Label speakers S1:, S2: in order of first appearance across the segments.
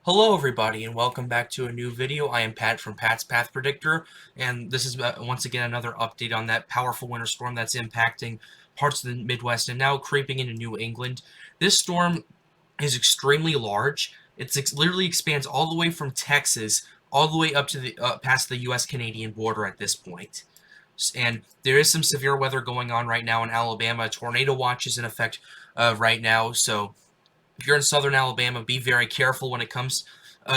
S1: Hello everybody and welcome back to a new video. I am Pat from Pat's Path Predictor, and this is once again another update on that powerful winter storm that's impacting parts of the Midwest and now creeping into New England. This storm is extremely large. Literally expands all the way from Texas all the way up to the past the U.S.-Canadian border at this point. And there is some severe weather going on right now in Alabama. A tornado watch is in effect right now, so if you're in southern Alabama, be very careful when it comes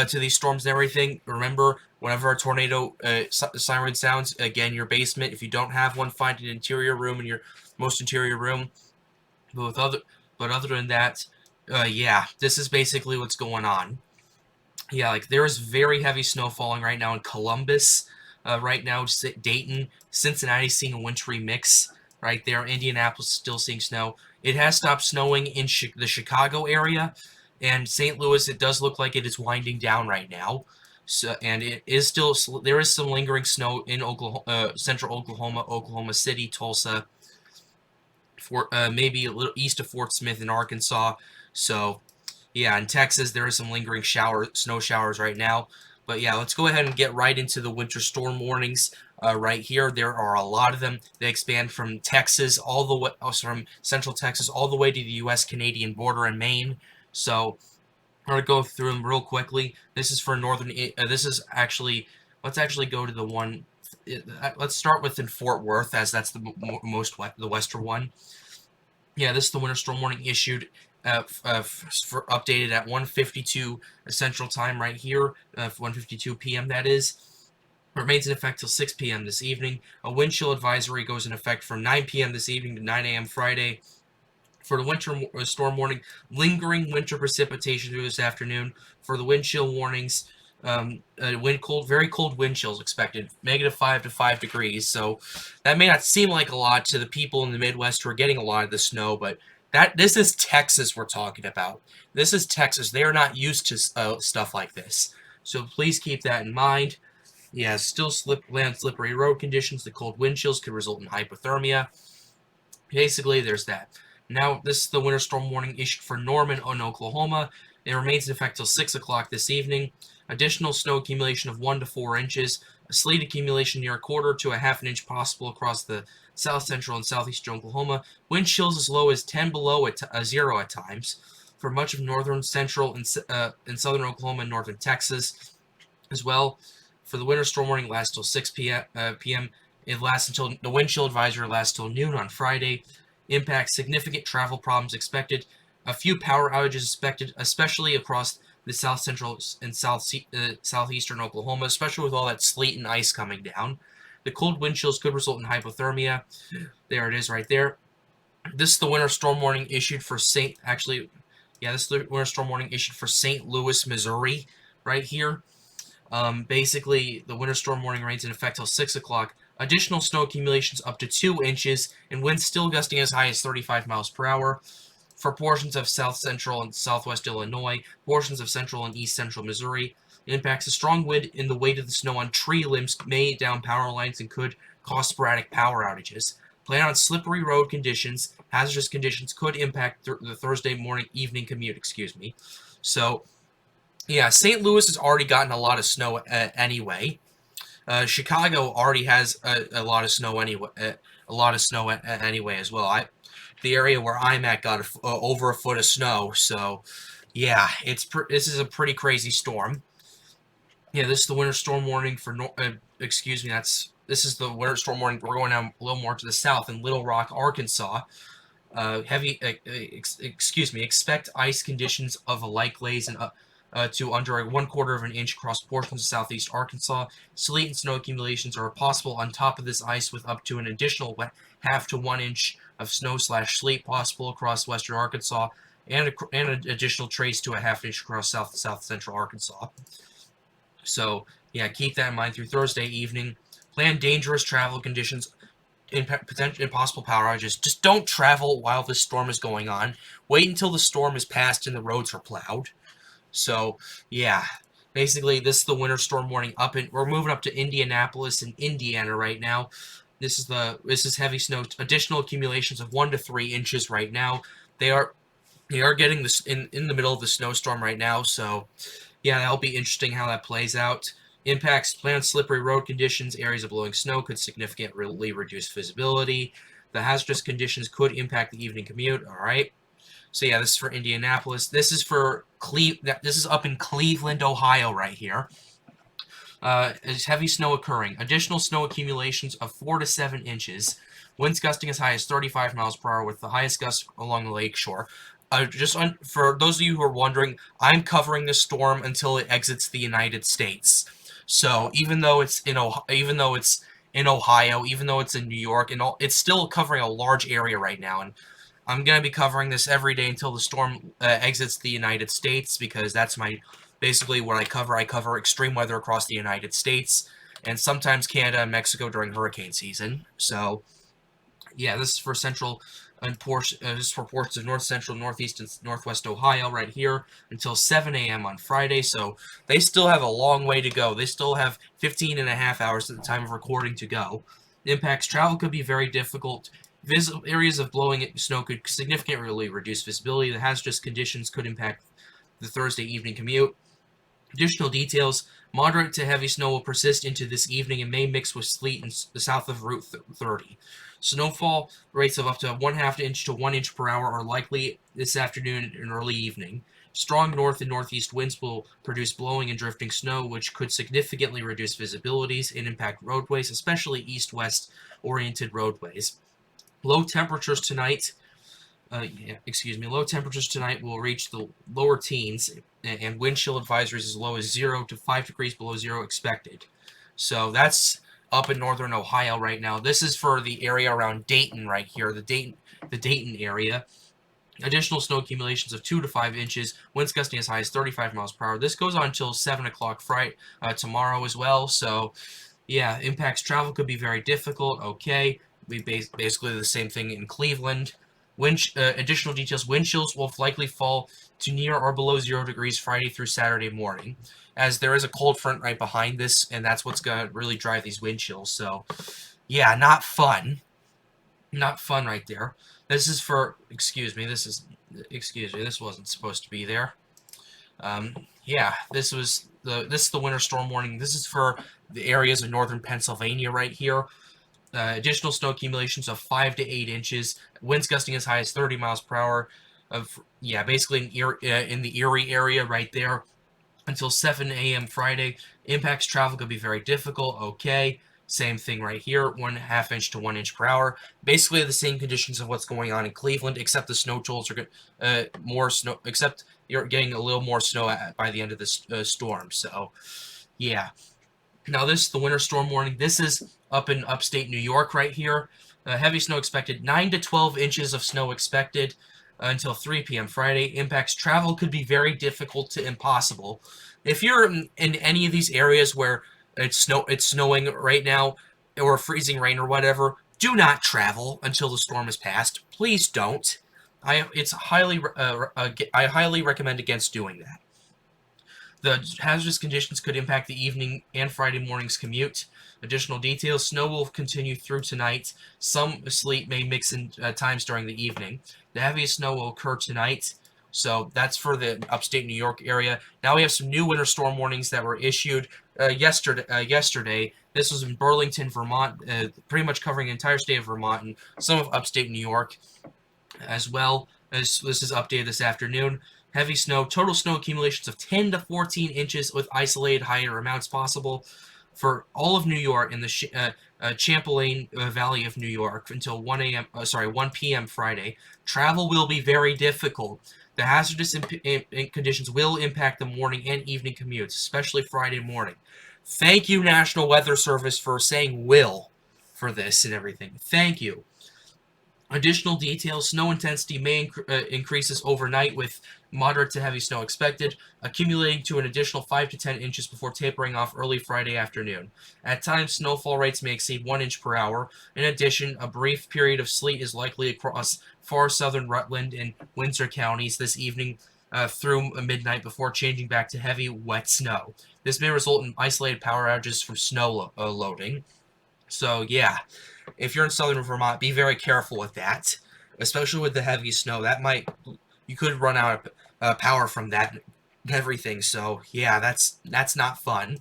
S1: to these storms and everything. Remember, whenever a tornado siren sounds, again, your basement. If you don't have one, find an interior room in your most interior room. But other than that, yeah, this is basically what's going on. Yeah, like there is very heavy snow falling right now in Columbus. Right now, Dayton, Cincinnati seeing a wintry mix right there. Indianapolis still seeing snow. It has stopped snowing in the Chicago area, and St. Louis. It does look like it is winding down right now. So, and it is still there is some lingering snow in central Oklahoma, Oklahoma City, Tulsa, maybe a little east of Fort Smith in Arkansas. So yeah, in Texas, there is some lingering snow showers right now. But yeah, let's go ahead and get right into the winter storm warnings right here. There are a lot of them. They expand from Texas all the way, from central Texas all the way to the U.S.-Canadian border in Maine. So I'm going to go through them real quickly. This is for northern, this is actually, let's actually go to the one, let's start with in Fort Worth, as that's the the western one. Yeah, this is the winter storm warning issued updated at 1:52 Central Time right here, 1:52 p.m. that is. Remains in effect till 6 p.m. this evening. A wind chill advisory goes in effect from 9 p.m. this evening to 9 a.m. Friday. For the winter storm warning, lingering winter precipitation through this afternoon. For the wind chill warnings, very cold wind chills expected, -5 to 5 degrees. So that may not seem like a lot to the people in the Midwest who are getting a lot of the snow, but this is Texas we're talking about. This is Texas. They are not used to stuff like this. So please keep that in mind. Yeah, still slippery road conditions. The cold wind chills could result in hypothermia. Basically, there's that. Now, this is the winter storm warning issued for Norman in Oklahoma. It remains in effect till 6 o'clock this evening. Additional snow accumulation of 1 to 4 inches. A sleet accumulation near a quarter to a half an inch possible across the south central and southeastern Oklahoma. Wind chills as low as 10 below zero at times. For much of northern, central, and southern Oklahoma and northern Texas as well. For the winter storm warning, lasts till 6 p.m. It lasts until the wind chill advisory lasts till noon on Friday. Impact significant travel problems expected. A few power outages expected, especially across the south central and southeastern Oklahoma, especially with all that sleet and ice coming down. The cold wind chills could result in hypothermia. There it is right there. This is the winter storm warning issued for this is the winter storm warning issued for St. Louis, Missouri, right here. Basically, the winter storm warning remains in effect till 6 o'clock. Additional snow accumulations up to 2 inches, and winds still gusting as high as 35 miles per hour. For portions of south central and southwest Illinois, portions of central and east central Missouri, it impacts a strong wind in the weight of the snow on tree limbs may down power lines and could cause sporadic power outages. Plan on slippery road conditions. Hazardous conditions could impact the Thursday evening commute, So, yeah, St. Louis has already gotten a lot of snow anyway. Chicago already has a lot of snow anyway. Anyway as well. The area where I'm at got over a foot of snow. So, yeah, this is a pretty crazy storm. Yeah, this is the winter storm warning for this is the winter storm warning. We're going down a little more to the south in Little Rock, Arkansas. Expect ice conditions of a light glaze and to under a 1/4 of an inch across portions of southeast Arkansas. Sleet and snow accumulations are possible on top of this ice, with up to an additional half to 1 inch of snow/sleet possible across western Arkansas, and an additional trace to a half inch across south central Arkansas. So yeah, keep that in mind through Thursday evening. Plan dangerous travel conditions and possible power outages. Just don't travel while this storm is going on. Wait until the storm is passed and the roads are plowed. So, yeah, basically, this is the winter storm warning we're moving up to Indianapolis in Indiana right now. This is heavy snow, additional accumulations of 1 to 3 inches right now. They are getting this in the middle of the snowstorm right now, so yeah, that'll be interesting how that plays out. Impacts planned slippery road conditions, areas of blowing snow could significantly reduce visibility. The hazardous conditions could impact the evening commute. All right. So yeah, this is for Indianapolis. This is for This is up in Cleveland, Ohio, right here. Is heavy snow occurring. Additional snow accumulations of 4 to 7 inches. Winds gusting as high as 35 miles per hour, with the highest gusts along the lake shore. For those of you who are wondering, I'm covering this storm until it exits the United States. So even though it's in Ohio, even though it's in Ohio, even though it's in New York, and all, it's still covering a large area right now. And I'm gonna be covering this every day until the storm exits the United States, because that's my basically what I cover. I cover extreme weather across the United States and sometimes Canada and Mexico during hurricane season. So yeah, this is for central and this is for ports of north central, northeast, and northwest Ohio right here until 7 a.m. on Friday. So they still have a long way to go. They still have 15 and a half hours at the time of recording to go. Impacts travel could be very difficult. Areas of blowing snow could significantly reduce visibility. The hazardous conditions could impact the Thursday evening commute. Additional details: moderate to heavy snow will persist into this evening and may mix with sleet in the south of Route 30. Snowfall rates of up to 1/2 inch to 1 inch per hour are likely this afternoon and early evening. Strong north and northeast winds will produce blowing and drifting snow, which could significantly reduce visibilities and impact roadways, especially east-west oriented roadways. Low temperatures tonight Low temperatures tonight will reach the lower teens, and wind chill advisories as low as 0 to 5 degrees below zero expected. So that's up in northern Ohio right now. This is for the area around Dayton right here, the Dayton area. Additional snow accumulations of 2 to 5 inches, winds gusting as high as 35 miles per hour. This goes on until 7 o'clock Friday, tomorrow as well. So, yeah, impacts travel could be very difficult. Okay, basically the same thing in Cleveland. Additional details: wind chills will likely fall to near or below 0 degrees Friday through Saturday morning, as there is a cold front right behind this, and that's what's going to really drive these wind chills. So, yeah, not fun. Not fun right there. This is for, excuse me, this wasn't supposed to be there. Yeah, this is the winter storm warning. This is for the areas of northern Pennsylvania right here. Additional snow accumulations of 5 to 8 inches. Winds gusting as high as 30 miles per hour. Basically in the Erie area right there until 7 a.m. Friday. Impacts travel could be very difficult. Okay. Same thing right here, 1/2 inch to 1 inch per hour. Basically the same conditions of what's going on in Cleveland, except the snow totals are more snow. Except you're getting a little more snow by the end of this storm. So, yeah. Now this is the winter storm warning. This is up in upstate New York right here. Heavy snow expected. 9 to 12 inches of snow expected until 3 p.m. Friday. Impacts travel could be very difficult to impossible. If you're in any of these areas where it's snowing right now, or freezing rain or whatever, do not travel until the storm has passed. Please don't. I highly recommend against doing that. The hazardous conditions could impact the evening and Friday morning's commute. Additional details: snow will continue through tonight. Some sleet may mix in times during the evening. The heaviest snow will occur tonight. So that's for the upstate New York area. Now we have some new winter storm warnings that were issued yesterday. This was in Burlington, Vermont, pretty much covering the entire state of Vermont and some of upstate New York as well. This is updated this afternoon. Heavy snow, total snow accumulations of 10 to 14 inches with isolated higher amounts possible for all of New York in the Champaign Valley of New York until 1 p.m. Friday. Travel will be very difficult. The hazardous conditions will impact the morning and evening commutes, especially Friday morning. Thank you, National Weather Service, for saying will for this and everything. Thank you. Additional details: snow intensity may increases overnight with moderate to heavy snow expected, accumulating to an additional 5 to 10 inches before tapering off early Friday afternoon. At times, snowfall rates may exceed 1 inch per hour. In addition, a brief period of sleet is likely across far southern Rutland and Windsor counties this evening through midnight before changing back to heavy, wet snow. This may result in isolated power outages from snow loading. So, yeah. If you're in southern Vermont, be very careful with that, especially with the heavy snow. You could run out of power from that everything. So yeah, that's not fun.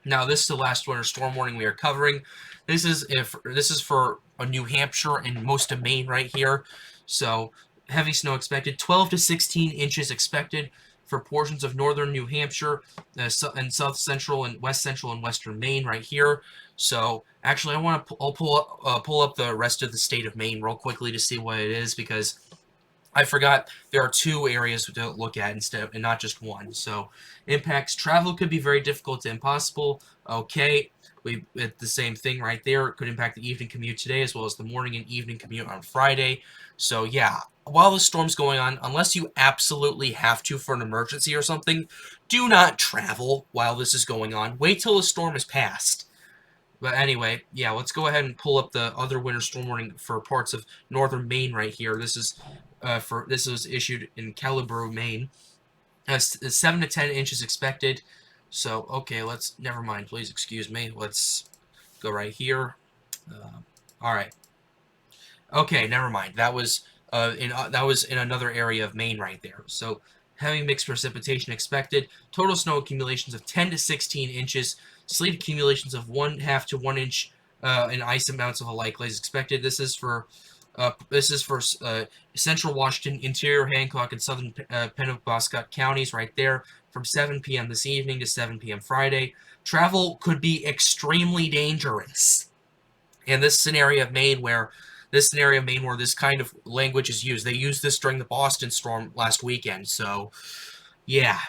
S1: Now, this is the last winter storm warning we are covering. This is for New Hampshire and most of Maine right here. So, heavy snow expected. 12 to 16 inches expected for portions of northern New Hampshire and south central and west central and western Maine right here. So, actually, I'll pull up the rest of the state of Maine real quickly to see what it is, because I forgot there are two areas to look at instead and not just one. So impacts travel could be very difficult to impossible. Okay, we the same thing right there. It could impact the evening commute today as well as the morning and evening commute on Friday. So yeah, while the storm's going on, unless you absolutely have to for an emergency or something, do not travel while this is going on. Wait till the storm is past. But anyway, yeah, let's go ahead and pull up the other winter storm warning for parts of northern Maine right here. This was issued in Calibro, Maine. 7 to 10 inches expected. So okay, never mind. Please excuse me. Let's go right here. All right. Okay, never mind. That was in another area of Maine right there. So heavy mixed precipitation expected. Total snow accumulations of 10 to 16 inches. Sleet accumulations of 1/2 to 1 inch, and ice amounts of a likely is expected. This is for central Washington, interior Hancock, and southern Penobscot counties right there from 7 p.m. this evening to 7 p.m. Friday. Travel could be extremely dangerous. And this scenario of Maine where this kind of language is used. They used this during the Boston storm last weekend. So, yeah.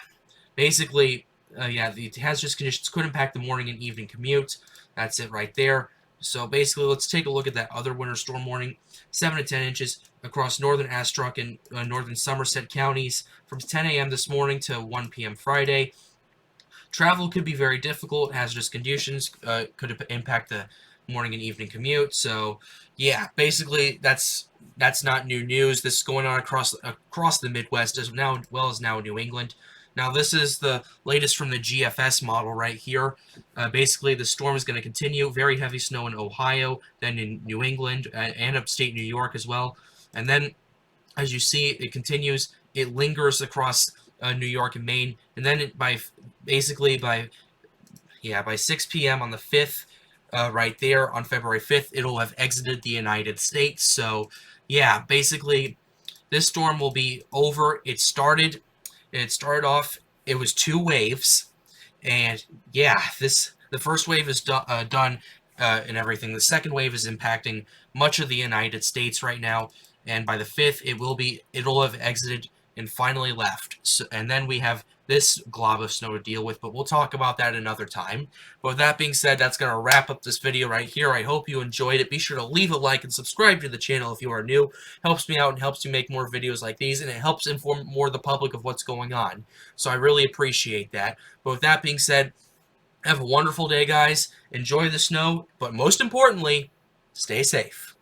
S1: Basically, yeah, the hazardous conditions could impact the morning and evening commute. That's it right there. So basically, let's take a look at that other winter storm warning. 7 to 10 inches across northern Astrock and northern Somerset counties from 10 a.m. this morning to 1 p.m. Friday. Travel could be very difficult. Hazardous conditions could impact the morning and evening commute. So, yeah, basically that's not new news. This is going on across the Midwest as well as now New England. Now, this is the latest from the GFS model right here. Basically, the storm is going to continue. Very heavy snow in Ohio, then in New England and upstate New York as well. And then, as you see, it continues. It lingers across New York and Maine. And then by 6 p.m. on the 5th, right there on February 5th, it'll have exited the United States. So, yeah, basically, this storm will be over. It started off, it was 2 waves, and yeah, the first wave is done and everything. The second wave is impacting much of the United States right now, and by the 5th, it'll have exited and finally left. So, and then we have this glob of snow to deal with, but we'll talk about that another time. But with that being said, that's going to wrap up this video right here. I hope you enjoyed it. Be sure to leave a like and subscribe to the channel if you are new. Helps me out and helps me make more videos like these, and it helps inform more of the public of what's going on. So I really appreciate that. But with that being said, have a wonderful day, guys. Enjoy the snow, but most importantly, stay safe.